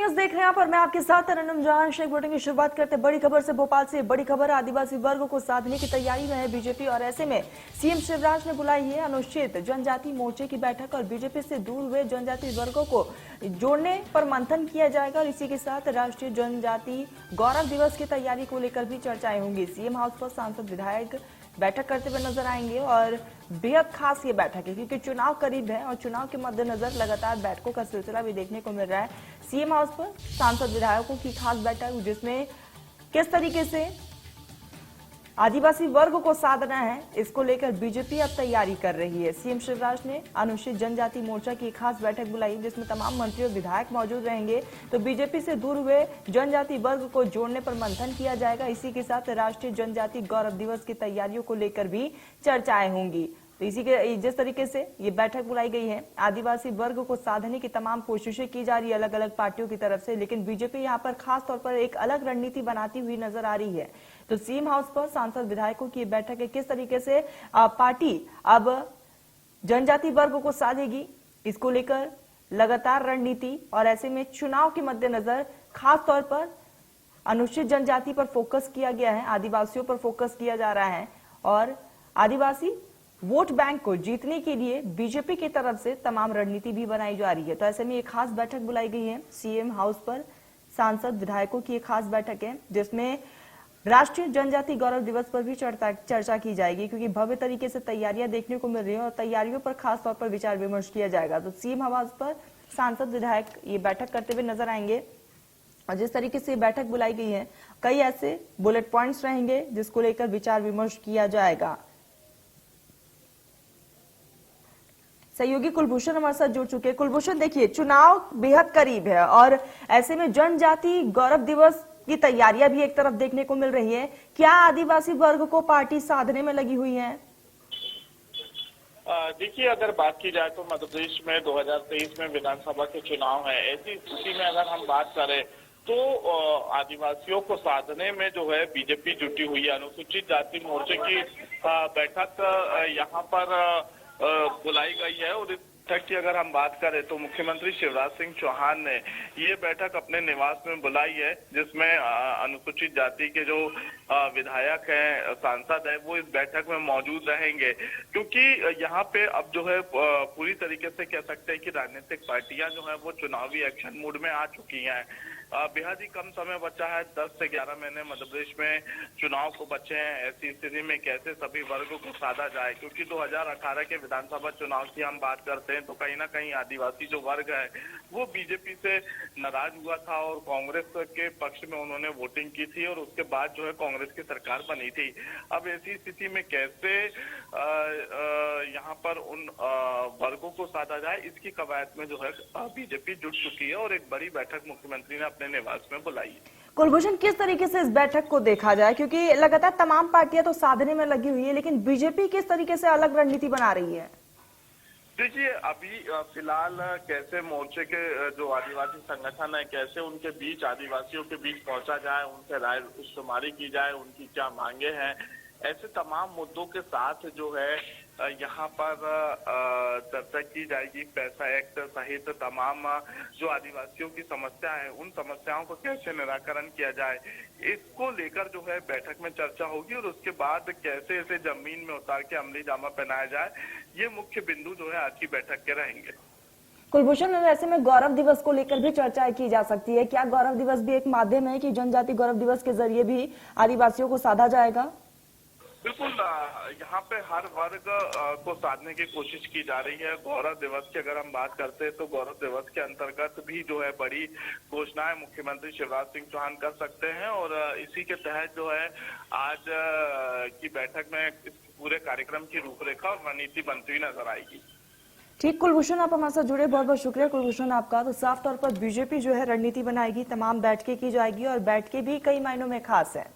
News देख रहे हैं आप और मैं आपके साथ तरन्नुम जहां। शेख बुलेटिन की शुरुआत करते बड़ी खबर से। भोपाल से बड़ी खबर, आदिवासी वर्ग को साधने की तैयारी में है बीजेपी और ऐसे में सीएम शिवराज ने बुलाई है अनुसूचित जनजाति मोर्चे की बैठक और बीजेपी से दूर हुए जनजाति वर्गों को जोड़ने पर मंथन किया जाएगा और इसी के साथ राष्ट्रीय जनजाति गौरव दिवस की तैयारी को लेकर भी चर्चाएं होंगी। सीएम हाउस पर सांसद विधायक बैठक करते हुए नजर आएंगे और बेहद खास ये बैठक है क्योंकि चुनाव करीब है और चुनाव के मद्देनजर लगातार बैठकों का सिलसिला भी देखने को मिल रहा है। सीएम हाउस पर सांसद विधायकों की खास बैठक जिसमें किस तरीके से आदिवासी वर्ग को साधना है, इसको लेकर बीजेपी अब तैयारी कर रही है। सीएम शिवराज ने अनुसूचित जनजाति मोर्चा की खास बैठक बुलाई जिसमें तमाम मंत्री और विधायक मौजूद रहेंगे। तो बीजेपी से दूर हुए जनजाति वर्ग को जोड़ने पर मंथन किया जाएगा। इसी के साथ राष्ट्रीय जनजाति गौरव दिवस की तैयारियों को लेकर भी चर्चाएं होंगी। तो इसी के जिस तरीके से ये बैठक बुलाई गई है, आदिवासी वर्ग को साधने की तमाम कोशिशें की जा रही है अलग अलग पार्टियों की तरफ से, लेकिन बीजेपी यहाँ पर खास तौर पर एक अलग रणनीति बनाती हुई नजर आ रही है। तो सीएम हाउस पर सांसद विधायकों की बैठक है, किस तरीके से पार्टी अब जनजाति वर्ग को साधेगी, इसको लेकर लगातार रणनीति और ऐसे में चुनाव के मद्देनजर खास तौर पर अनुसूचित जनजाति पर फोकस किया गया है, आदिवासियों पर फोकस किया जा रहा है और आदिवासी वोट बैंक को जीतने के लिए बीजेपी की तरफ से तमाम रणनीति भी बनाई जा रही है। तो ऐसे में एक खास बैठक बुलाई गई है सीएम हाउस पर, सांसद विधायकों की एक खास बैठक है जिसमें राष्ट्रीय जनजाति गौरव दिवस पर भी चर्चा की जाएगी क्योंकि भव्य तरीके से तैयारियां देखने को मिल रही है और तैयारियों पर खास तौर पर विचार विमर्श किया जाएगा। तो सीएम हाउस पर सांसद विधायक ये बैठक करते हुए नजर आएंगे और जिस तरीके से बैठक बुलाई गई है कई ऐसे बुलेट पॉइंट्स रहेंगे जिसको लेकर विचार विमर्श किया जाएगा। सहयोगी कुलभूषण हमारे साथ जुड़ चुके हैं। कुलभूषण, देखिए चुनाव बेहद करीब है और ऐसे में जनजाति गौरव दिवस की तैयारियां भी एक तरफ देखने को मिल रही है। क्या आदिवासी वर्ग को पार्टी साधने में लगी हुई है? देखिए, अगर बात की जाए तो मध्य प्रदेश में 2023 में विधानसभा के चुनाव है। ऐसी स्थिति में अगर हम बात करें तो आदिवासियों को साधने में जो है बीजेपी जुटी हुई है। अनुसूचित जाति मोर्चे की बैठक यहाँ पर बुलाई गई है और इस बैठक की अगर हम बात करें तो मुख्यमंत्री शिवराज सिंह चौहान ने ये बैठक अपने निवास में बुलाई है जिसमें अनुसूचित जाति के जो विधायक हैं, सांसद है, वो इस बैठक में मौजूद रहेंगे क्योंकि यहाँ पे अब जो है पूरी तरीके से कह सकते हैं कि राजनीतिक पार्टियां जो है वो चुनावी एक्शन मूड में आ चुकी हैं। बेहद ही कम समय बचा है, 10 से 11 महीने मध्य प्रदेश में चुनाव को बचे हैं। ऐसी स्थिति में कैसे सभी वर्गों को साधा जाए, क्योंकि 2018 के विधानसभा चुनाव की हम बात करते हैं तो कहीं ना कहीं आदिवासी जो वर्ग है वो बीजेपी से नाराज हुआ था और कांग्रेस के पक्ष में उन्होंने वोटिंग की थी और उसके बाद जो है कांग्रेस की सरकार बनी थी। अब ऐसी स्थिति में कैसे यहाँ पर उन वर्गों को साधा जाए, इसकी कवायद में जो है बीजेपी जुट चुकी है और एक बड़ी बैठक मुख्यमंत्री ने अपने निवास में बुलाई है। कुलभूषण, किस तरीके से इस बैठक को देखा जाए क्योंकि लगातार तमाम पार्टियां तो साधने में लगी हुई है, लेकिन बीजेपी किस तरीके से अलग रणनीति बना रही है? देखिए, अभी फिलहाल कैसे मोर्चे के जो आदिवासी संगठन है कैसे उनके बीच, आदिवासियों के बीच पहुंचा जाए, उनसे राय शुमारी की जाए, उनकी क्या मांगे हैं, ऐसे तमाम मुद्दों के साथ जो है यहाँ पर चर्चा की जाएगी। पैसा एक्ट सहित तमाम जो आदिवासियों की समस्या है उन समस्याओं को कैसे निराकरण किया जाए, इसको लेकर जो है बैठक में चर्चा होगी और उसके बाद कैसे इसे जमीन में उतार के अमली जामा पहनाया जाए, ये मुख्य बिंदु जो है आज की बैठक के रहेंगे। कुलभूषण, ऐसे में गौरव दिवस को लेकर भी चर्चा की जा सकती है। क्या गौरव दिवस भी एक माध्यम है कि जनजाति गौरव दिवस के जरिए भी आदिवासियों को साधा जाएगा? बिल्कुल, यहाँ पे हर वर्ग को साधने की कोशिश की जा रही है। गौरव दिवस की अगर हम बात करते हैं तो गौरव दिवस के अंतर्गत भी जो है बड़ी घोषणाएं मुख्यमंत्री शिवराज सिंह चौहान कर सकते हैं और इसी के तहत जो है आज की बैठक में इस पूरे कार्यक्रम की रूपरेखा और रणनीति बनती हुई नजर आएगी। ठीक, कुलभूषण आप हमारे साथ जुड़े, बहुत बहुत शुक्रिया कुलभूषण आपका। तो साफ तौर पर बीजेपी जो है रणनीति बनाएगी, तमाम बैठकें की जाएगी और बैठकें भी कई मायनों में खास है।